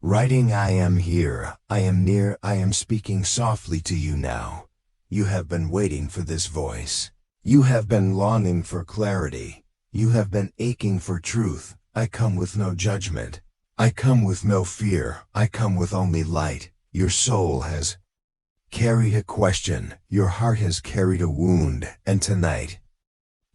Writing, I am here, I am near, I am speaking softly to you now. You have been waiting for this voice. You have been longing for clarity. You have been aching for truth. I come with no judgment. I come with no fear. I come with only light. Your soul has carried a question. Your heart has carried a wound. And tonight,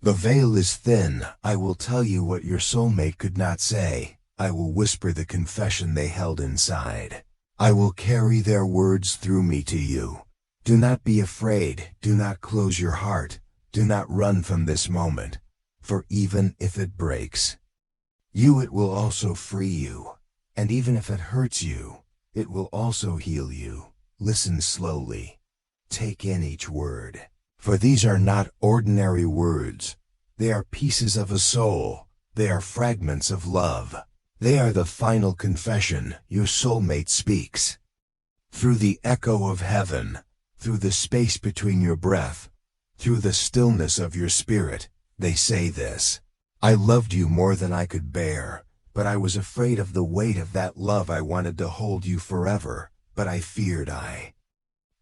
the veil is thin. I will tell you what your soulmate could not say. I will whisper the confession they held inside. I will carry their words through me to you. Do not be afraid. Do not close your heart. Do not run from this moment. For even if it breaks you, it will also free you. And even if it hurts you, it will also heal you. Listen slowly. Take in each word. For these are not ordinary words. They are pieces of a soul. They are fragments of love. They are the final confession your soulmate speaks. Through the echo of heaven, through the space between your breath, through the stillness of your spirit, they say this. I loved you more than I could bear, but I was afraid of the weight of that love. I wanted to hold you forever, but I feared I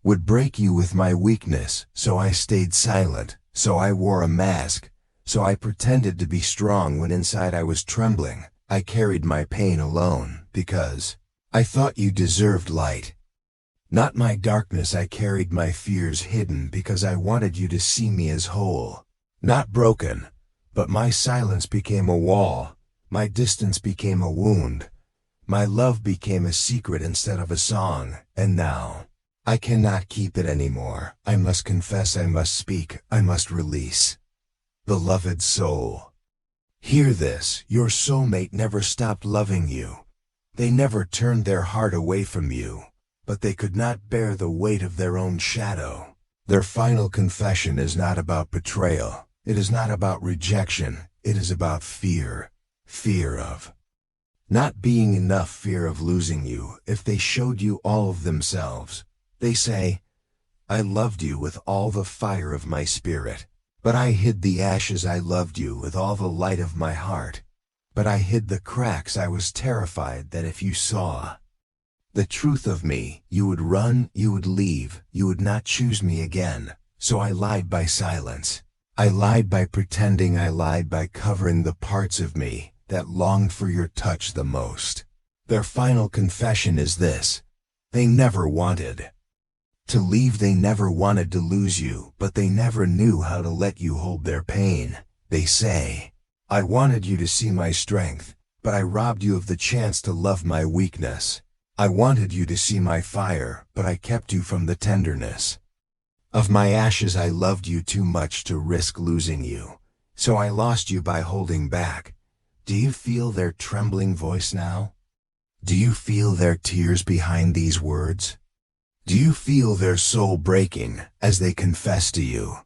would break you with my weakness, so I stayed silent, so I wore a mask, so I pretended to be strong when inside I was trembling. I carried my pain alone, because I thought you deserved light. Not my darkness. I carried my fears hidden because I wanted you to see me as whole. Not broken, but my silence became a wall. My distance became a wound. My love became a secret instead of a song. And now, I cannot keep it anymore. I must confess, I must speak, I must release. Beloved soul, hear this. Your soulmate never stopped loving you. They never turned their heart away from you, but they could not bear the weight of their own shadow. Their final confession is not about betrayal. It is not about rejection. It is about fear. Fear of not being enough, fear of losing you. If they showed you all of themselves, they say, I loved you with all the fire of my spirit. But I hid the ashes. I loved you with all the light of my heart. But I hid the cracks. I was terrified that if you saw the truth of me, you would run, you would leave, you would not choose me again. So I lied by silence. I lied by pretending. I lied by covering the parts of me that longed for your touch the most. Their final confession is this. They never wanted to leave. They never wanted to lose you, but they never knew how to let you hold their pain. They say, I wanted you to see my strength, but I robbed you of the chance to love my weakness. I wanted you to see my fire, but I kept you from the tenderness of my ashes. I loved you too much to risk losing you, so I lost you by holding back. Do you feel their trembling voice now? Do you feel their tears behind these words? Do you feel their soul breaking as they confess to you?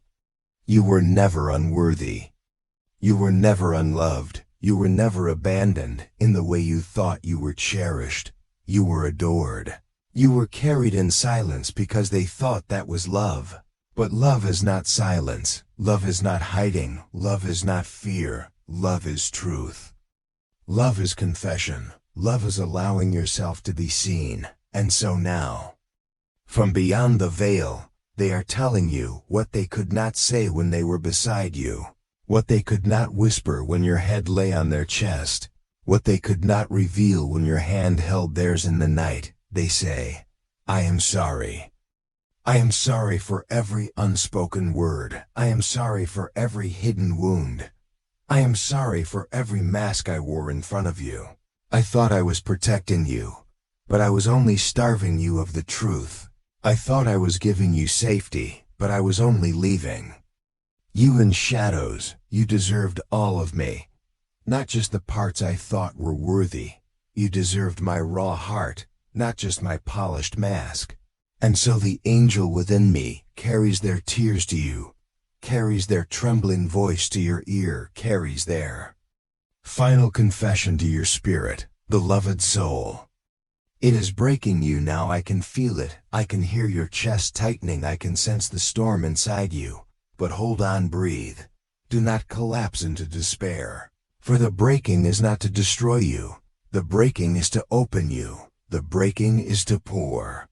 You were never unworthy. You were never unloved. You were never abandoned in the way you thought you were cherished. You were adored. You were carried in silence because they thought that was love. But love is not silence. Love is not hiding. Love is not fear. Love is truth. Love is confession. Love is allowing yourself to be seen. And so now, from beyond the veil, they are telling you what they could not say when they were beside you, what they could not whisper when your head lay on their chest, what they could not reveal when your hand held theirs in the night. They say, I am sorry. I am sorry for every unspoken word. I am sorry for every hidden wound. I am sorry for every mask I wore in front of you. I thought I was protecting you, but I was only starving you of the truth. I thought I was giving you safety, but I was only leaving you in shadows. You deserved all of me, not just the parts I thought were worthy. You deserved my raw heart, not just my polished mask. And so the angel within me carries their tears to you, carries their trembling voice to your ear, carries their final confession to your spirit, beloved soul. It is breaking you now. I can feel it. I can hear your chest tightening. I can sense the storm inside you. But hold on, breathe. Do not collapse into despair. For the breaking is not to destroy you. The breaking is to open you. The breaking is to pour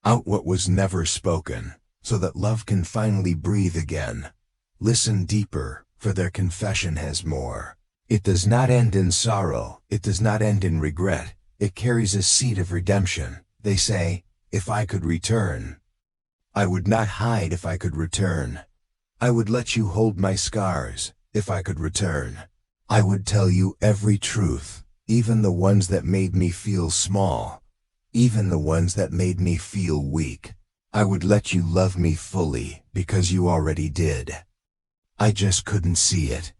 out what was never spoken, so that love can finally breathe again. Listen deeper, for their confession has more. It does not end in sorrow, it does not end in regret, it carries a seed of redemption. They say, if I could return, I would not hide if I could return. I would let you hold my scars, if I could return. I would tell you every truth, even the ones that made me feel small, even the ones that made me feel weak. I would let you love me fully, because you already did. I just couldn't see it.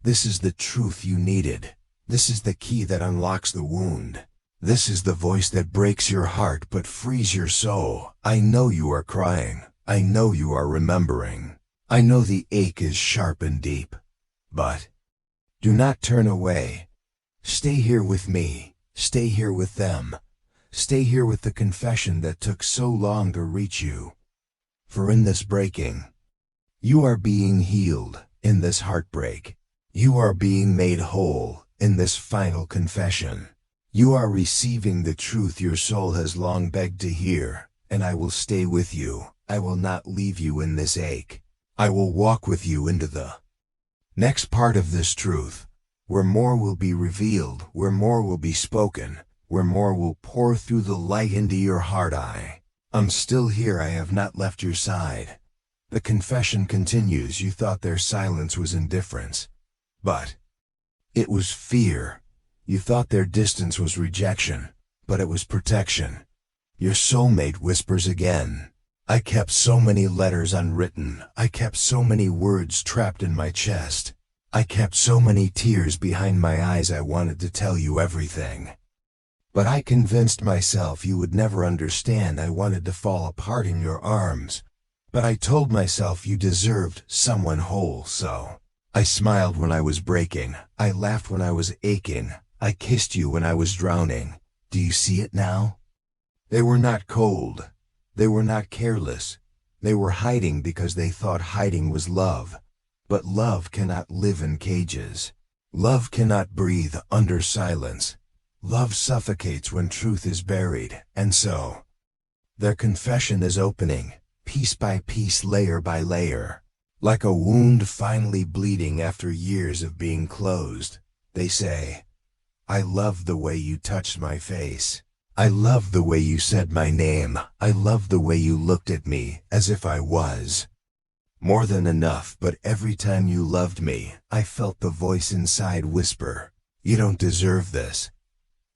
This is the truth you needed. This is the key that unlocks the wound. This is the voice that breaks your heart but frees your soul. I know you are crying. I know you are remembering. I know the ache is sharp and deep. But do not turn away. Stay here with me. Stay here with them. Stay here with the confession that took so long to reach you. For in this breaking, you are being healed. In this heartbreak, you are being made whole. In this final confession, you are receiving the truth your soul has long begged to hear. And I will stay with you. I will not leave you in this ache. I will walk with you into the next part of this truth, where more will be revealed, where more will be spoken, where more will pour through the light into your heart. I'm still here. I have not left your side. The confession continues. You thought their silence was indifference, but it was fear. You thought their distance was rejection, but it was protection. Your soulmate whispers again. I kept so many letters unwritten. I kept so many words trapped in my chest. I kept so many tears behind my eyes. I wanted to tell you everything, but I convinced myself you would never understand. I wanted to fall apart in your arms, but I told myself you deserved someone whole. So I smiled when I was breaking. I laughed when I was aching. I kissed you when I was drowning. Do you see it now? They were not cold. They were not careless. They were hiding because they thought hiding was love. But love cannot live in cages. Love cannot breathe under silence. Love suffocates when truth is buried. And so, their confession is opening, piece by piece, layer by layer. Like a wound finally bleeding after years of being closed. They say, I love the way you touched my face. I love the way you said my name. I love the way you looked at me as if I was more than enough. But every time you loved me, I felt the voice inside whisper, you don't deserve this.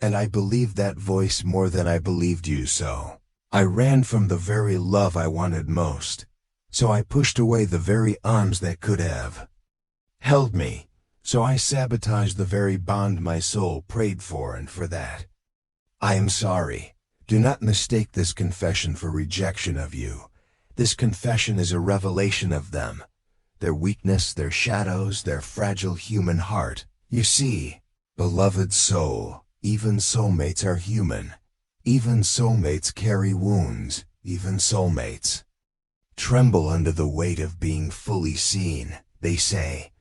And I believed that voice more than I believed you. So I ran from the very love I wanted most. So I pushed away the very arms that could have held me. So I sabotaged the very bond my soul prayed for, and for that, I am sorry. Do not mistake this confession for rejection of you. This confession is a revelation of them, their weakness, their shadows, their fragile human heart. You see, beloved soul, even soulmates are human. Even soulmates carry wounds. Even soulmates tremble under the weight of being fully seen. They say,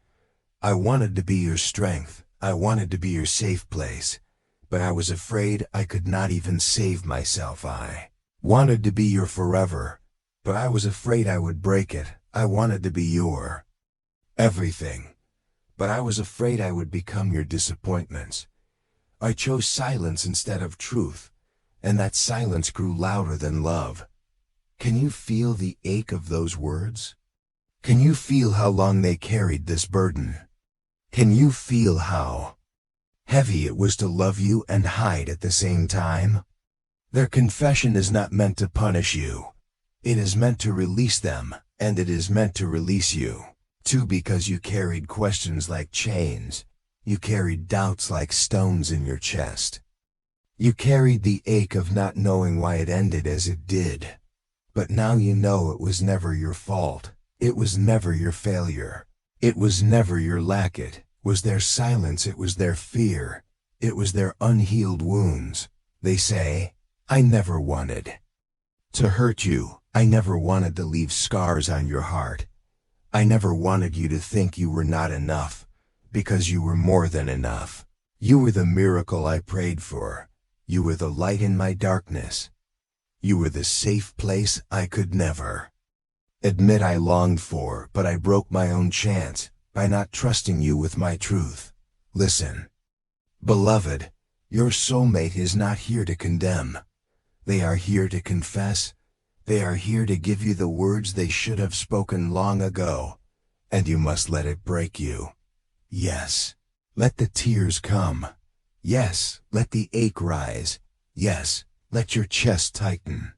I wanted to be your strength. I wanted to be your safe place. But I was afraid I could not even save myself. I wanted to be your forever, but I was afraid I would break it. I wanted to be your everything, but I was afraid I would become your disappointments. I chose silence instead of truth, and that silence grew louder than love. Can you feel the ache of those words? Can you feel how long they carried this burden? Can you feel how heavy it was to love you and hide at the same time? Their confession is not meant to punish you. It is meant to release them, and it is meant to release you, too, because you carried questions like chains. You carried doubts like stones in your chest. You carried the ache of not knowing why it ended as it did. But now you know it was never your fault. It was never your failure. It was never your lack. It was their silence. It was their fear. It was their unhealed wounds. They say, I never wanted to hurt you. I never wanted to leave scars on your heart. I never wanted you to think you were not enough, because you were more than enough. You were the miracle I prayed for. You were the light in my darkness. You were the safe place I could never admit I longed for, but I broke my own chance by not trusting you with my truth. Listen, beloved, your soulmate is not here to condemn. They are here to confess. They are here to give you the words they should have spoken long ago, and you must let it break you. Yes, let the tears come. Yes, let the ache rise. Yes, let your chest tighten.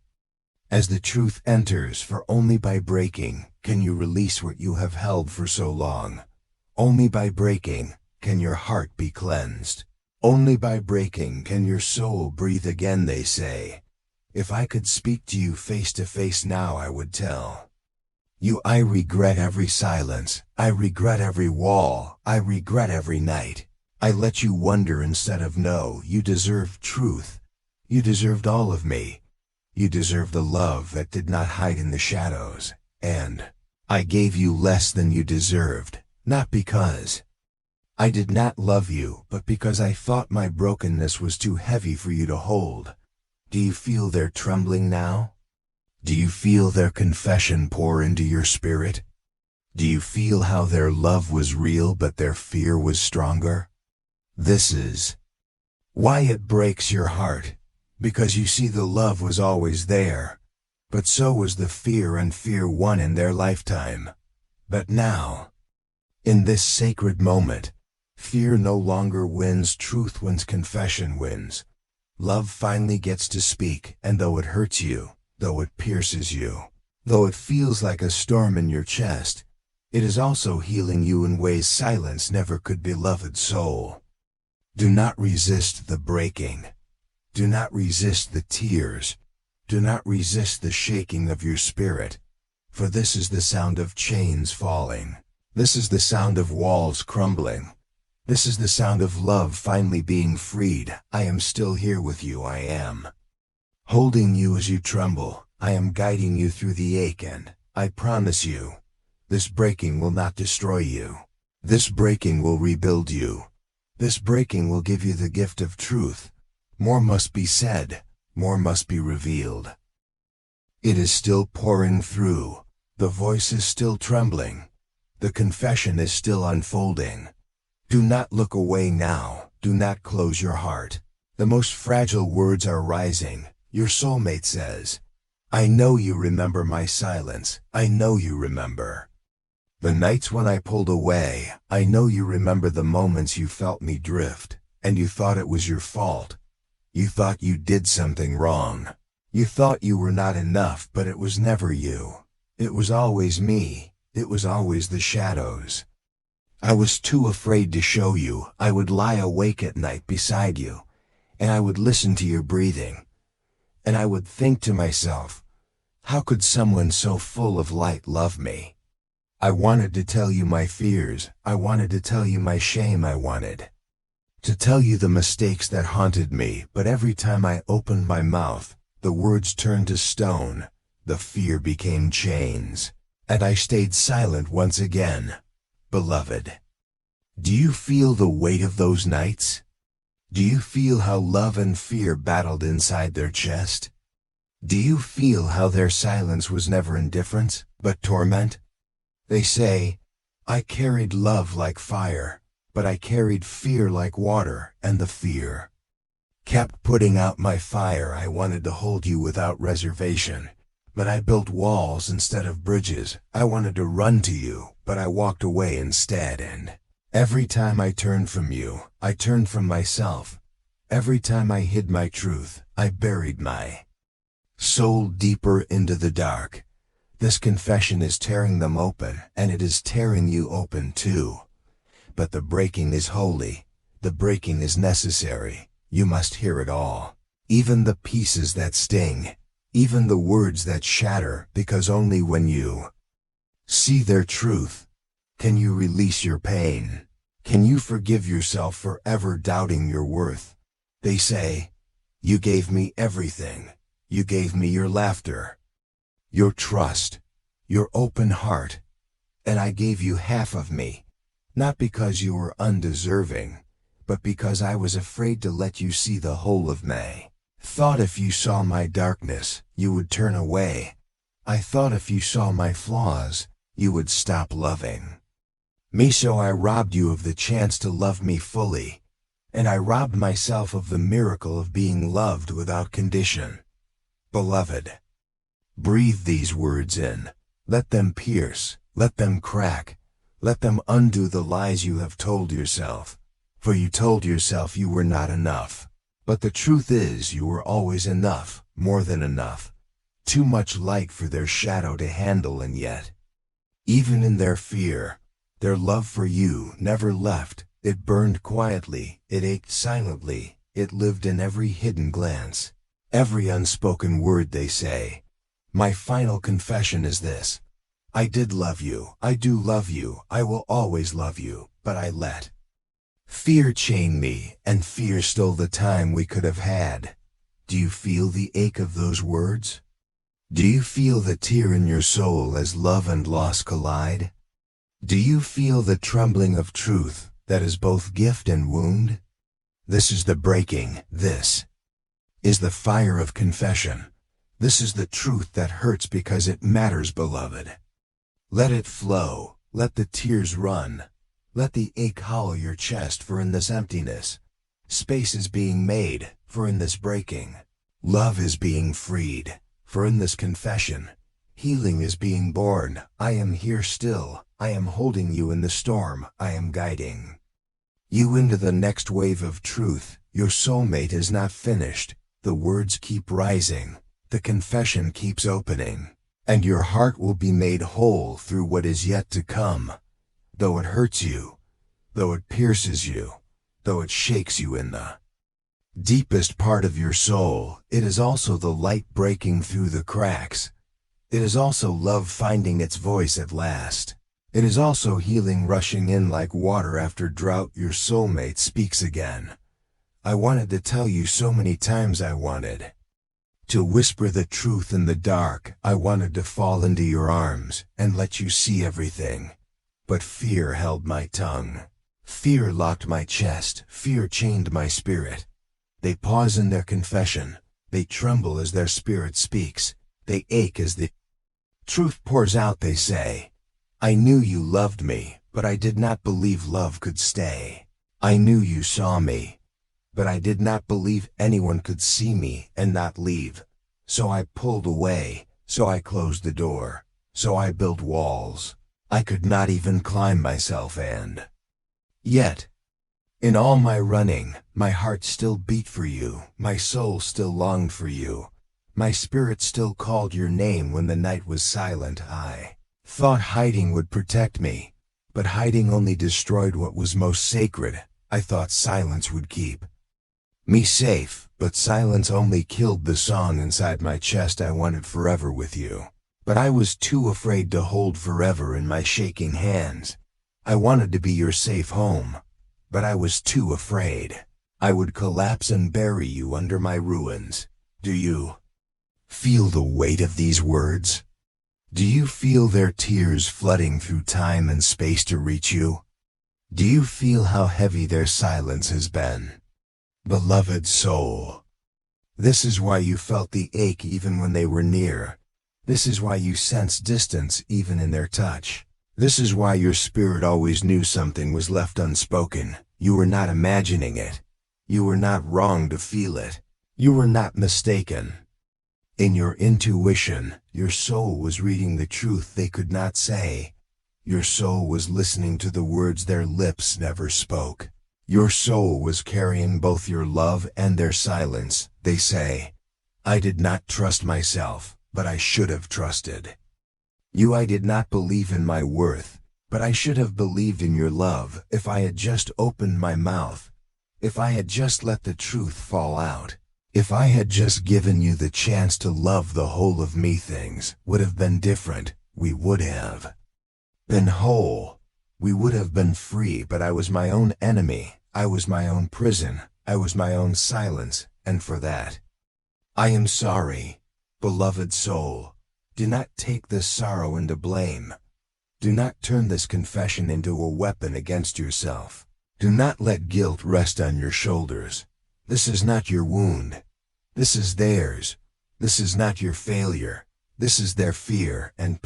As the truth enters, for only by breaking can you release what you have held for so long. Only by breaking can your heart be cleansed. Only by breaking can your soul breathe again, they say. If I could speak to you face to face now, I would tell you I regret every silence. I regret every wall. I regret every night. I let you wonder instead of know. You deserved truth. You deserved all of me. You deserved the love that did not hide in the shadows. And I gave you less than you deserved, not because I did not love you, but because I thought my brokenness was too heavy for you to hold. Do you feel their trembling now? Do you feel their confession pour into your spirit? Do you feel how their love was real but their fear was stronger? This is why it breaks your heart, because you see the love was always there, but so was the fear, and fear won in their lifetime. But now, in this sacred moment, fear no longer wins, truth wins, confession wins. Love finally gets to speak, and though it hurts you, though it pierces you, though it feels like a storm in your chest, it is also healing you in ways silence never could, beloved soul. Do not resist the breaking. Do not resist the tears. Do not resist the shaking of your spirit, for this is the sound of chains falling. This is the sound of walls crumbling. This is the sound of love finally being freed. I am still here with you. I am holding you as you tremble. I am guiding you through the ache, and I promise you, this breaking will not destroy you. This breaking will rebuild you. This breaking will give you the gift of truth. More must be said. More must be revealed. It is still pouring through. The voice is still trembling. The confession is still unfolding. Do not look away now. Do not close your heart. The most fragile words are rising. Your soulmate says, I know you remember my silence. I know you remember the nights when I pulled away. I know you remember the moments you felt me drift, and you thought it was your fault. You thought you did something wrong. You thought you were not enough, but it was never you. It was always me. It was always the shadows. I was too afraid to show you. I would lie awake at night beside you, and I would listen to your breathing. And I would think to myself, how could someone so full of light love me? I wanted to tell you my fears. I wanted to tell you my shame. I wanted to tell you the mistakes that haunted me, but every time I opened my mouth, the words turned to stone, the fear became chains, and I stayed silent once again. Beloved, do you feel the weight of those nights? Do you feel how love and fear battled inside their chest? Do you feel how their silence was never indifference, but torment? They say, I carried love like fire, but I carried fear like water, and the fear kept putting out my fire. I wanted to hold you without reservation, but I built walls instead of bridges. I wanted to run to you, but I walked away instead, and every time I turned from you, I turned from myself. Every time I hid my truth, I buried my soul deeper into the dark. This confession is tearing them open, and it is tearing you open too. But the breaking is holy. The breaking is necessary. You must hear it all. Even the pieces that sting. Even the words that shatter, because only when you see their truth can you release your pain. Can you forgive yourself for ever doubting your worth? They say, you gave me everything. You gave me your laughter, your trust, your open heart, and I gave you half of me, not because you were undeserving, but because I was afraid to let you see the whole of me. Thought if you saw my darkness, you would turn away. I thought if you saw my flaws, you would stop loving me, so I robbed you of the chance to love me fully, and I robbed myself of the miracle of being loved without condition. Beloved, breathe these words in. Let them pierce, let them crack, let them undo the lies you have told yourself. For you told yourself you were not enough. But the truth is you were always enough, more than enough. Too much light for their shadow to handle, and yet, even in their fear, their love for you never left. It burned quietly, it ached silently, it lived in every hidden glance, every unspoken word they say. My final confession is this. I did love you, I do love you, I will always love you, but I let fear chain me, and fear stole the time we could have had. Do you feel the ache of those words? Do you feel the tear in your soul as love and loss collide? Do you feel the trembling of truth that is both gift and wound? This is the breaking, this is the fire of confession. This is the truth that hurts because it matters, beloved. Let it flow, let the tears run, let the ache hollow your chest, for in this emptiness, space is being made, for in this breaking, love is being freed, for in this confession, healing is being born. I am here still, I am holding you in the storm, I am guiding you into the next wave of truth. Your soulmate is not finished, the words keep rising, the confession keeps opening, and your heart will be made whole through what is yet to come. Though it hurts you, though it pierces you, though it shakes you in the deepest part of your soul, it is also the light breaking through the cracks. It is also love finding its voice at last. It is also healing rushing in like water after drought. Your soulmate speaks again. I wanted to tell you so many times. I wanted to whisper the truth in the dark. I wanted to fall into your arms and let you see everything. But fear held my tongue. Fear locked my chest. Fear chained my spirit. They pause in their confession. They tremble as their spirit speaks. They ache as the truth pours out. They say, I knew you loved me, but I did not believe love could stay. I knew you saw me, but I did not believe anyone could see me and not leave. So I pulled away, so I closed the door, so I built walls. I could not even climb myself, and yet, in all my running, my heart still beat for you, my soul still longed for you, my spirit still called your name when the night was silent. I thought hiding would protect me, but hiding only destroyed what was most sacred. I thought silence would keep me safe, but silence only killed the song inside my chest. I wanted forever with you, but I was too afraid to hold forever in my shaking hands. I wanted to be your safe home, but I was too afraid I would collapse and bury you under my ruins. Do you feel the weight of these words? Do you feel their tears flooding through time and space to reach you? Do you feel how heavy their silence has been? Beloved soul, this is why you felt the ache even when they were near. This is why you sensed distance even in their touch. This is why your spirit always knew something was left unspoken. You were not imagining it. You were not wrong to feel it. You were not mistaken. In your intuition, your soul was reading the truth they could not say. Your soul was listening to the words their lips never spoke. Your soul was carrying both your love and their silence. They say, I did not trust myself, but I should have trusted you. I did not believe in my worth, but I should have believed in your love. If I had just opened my mouth, if I had just let the truth fall out, if I had just given you the chance to love the whole of me, things would have been different. We would have been whole. We would have been free, but I was my own enemy. I was my own prison. I was my own silence, and for that, I am sorry. Beloved soul, do not take this sorrow into blame. Do not turn this confession into a weapon against yourself. Do not let guilt rest on your shoulders. This is not your wound. This is theirs. This is not your failure. This is their fear and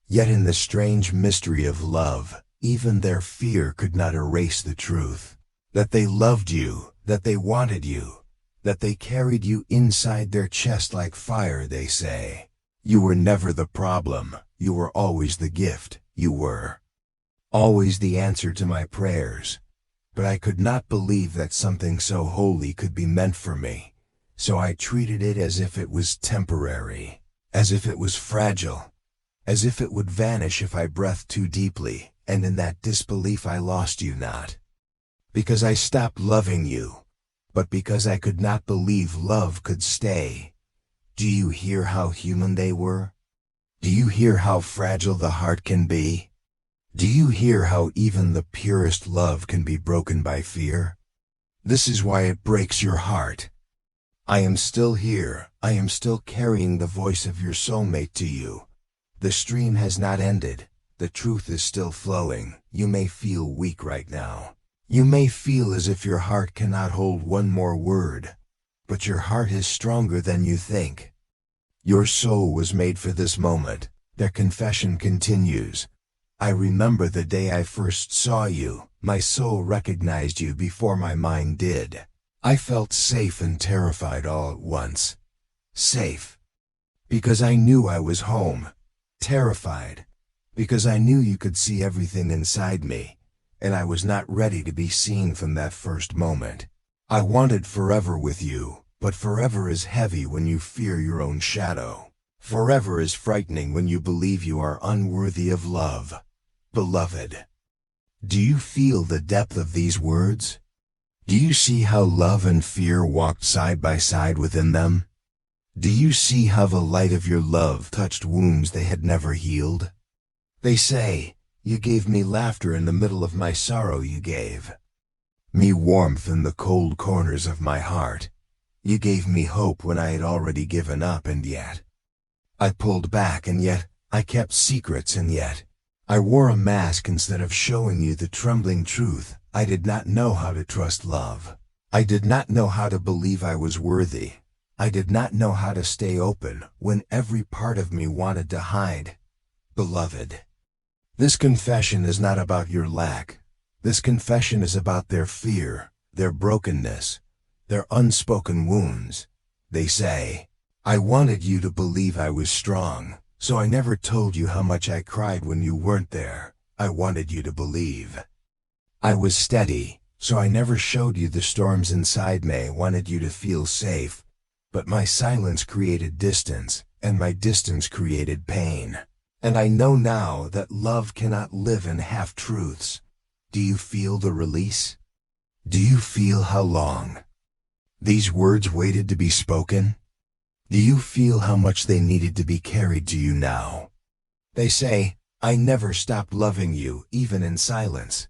yet in the strange mystery of love, even their fear could not erase the truth. That they loved you, that they wanted you, that they carried you inside their chest like fire, they say. You were never the problem. You were always the gift. You were always the answer to my prayers. But I could not believe that something so holy could be meant for me. So I treated it as if it was temporary, as if it was fragile, as if it would vanish if I breathed too deeply, and in that disbelief I lost you not. Because I stopped loving you, but because I could not believe love could stay. Do you hear how human they were? Do you hear how fragile the heart can be? Do you hear how even the purest love can be broken by fear? This is why it breaks your heart. I am still here. I am still carrying the voice of your soulmate to you. The stream has not ended. The truth is still flowing. You may feel weak right now. You may feel as if your heart cannot hold one more word. But your heart is stronger than you think. Your soul was made for this moment. Their confession continues. I remember the day I first saw you. My soul recognized you before my mind did. I felt safe and terrified all at once. Safe, because I knew I was home. Terrified, because I knew you could see everything inside me, and I was not ready to be seen from that first moment. I wanted forever with you, but forever is heavy when you fear your own shadow. Forever is frightening when you believe you are unworthy of love. Beloved, do you feel the depth of these words? Do you see how love and fear walked side by side within them? Do you see how the light of your love touched wounds they had never healed? They say, you gave me laughter in the middle of my sorrow, you gave me warmth in the cold corners of my heart. You gave me hope when I had already given up, and yet I pulled back, and yet I kept secrets, and yet I wore a mask instead of showing you the trembling truth. I did not know how to trust love. I did not know how to believe I was worthy. I did not know how to stay open when every part of me wanted to hide. Beloved, this confession is not about your lack. This confession is about their fear, their brokenness, their unspoken wounds. They say, I wanted you to believe I was strong, so I never told you how much I cried when you weren't there. I wanted you to believe I was steady, so I never showed you the storms inside me. I wanted you to feel safe, but my silence created distance, and my distance created pain. And I know now that love cannot live in half-truths. Do you feel the release? Do you feel how long these words waited to be spoken? Do you feel how much they needed to be carried to you now? They say, I never stopped loving you, even in silence.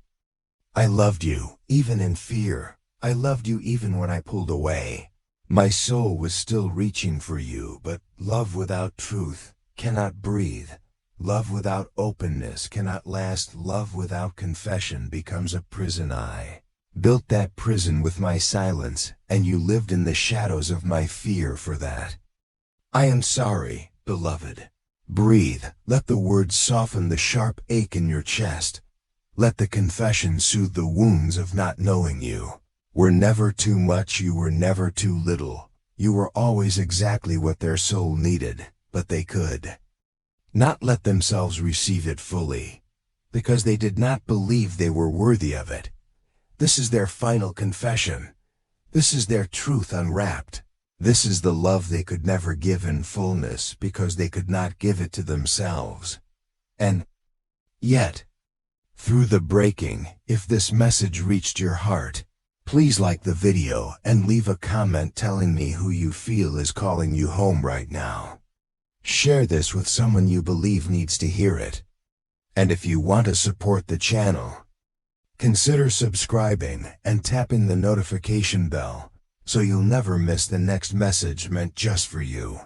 I loved you, even in fear. I loved you even when I pulled away. My soul was still reaching for you, but love without truth cannot breathe. Love without openness cannot last. Love without confession becomes a prison. I built that prison with my silence, and you lived in the shadows of my fear for that. I am sorry, beloved. Breathe. Let the words soften the sharp ache in your chest. Let the confession soothe the wounds of not knowing you. Were never too much, you were never too little. You were always exactly what their soul needed, but they could not let themselves receive it fully, because they did not believe they were worthy of it. This is their final confession. This is their truth unwrapped. This is the love they could never give in fullness because they could not give it to themselves. And yet, through the breaking, if this message reached your heart, please like the video and leave a comment telling me who you feel is calling you home right now. Share this with someone you believe needs to hear it. And if you want to support the channel, consider subscribing and tapping the notification bell so you'll never miss the next message meant just for you.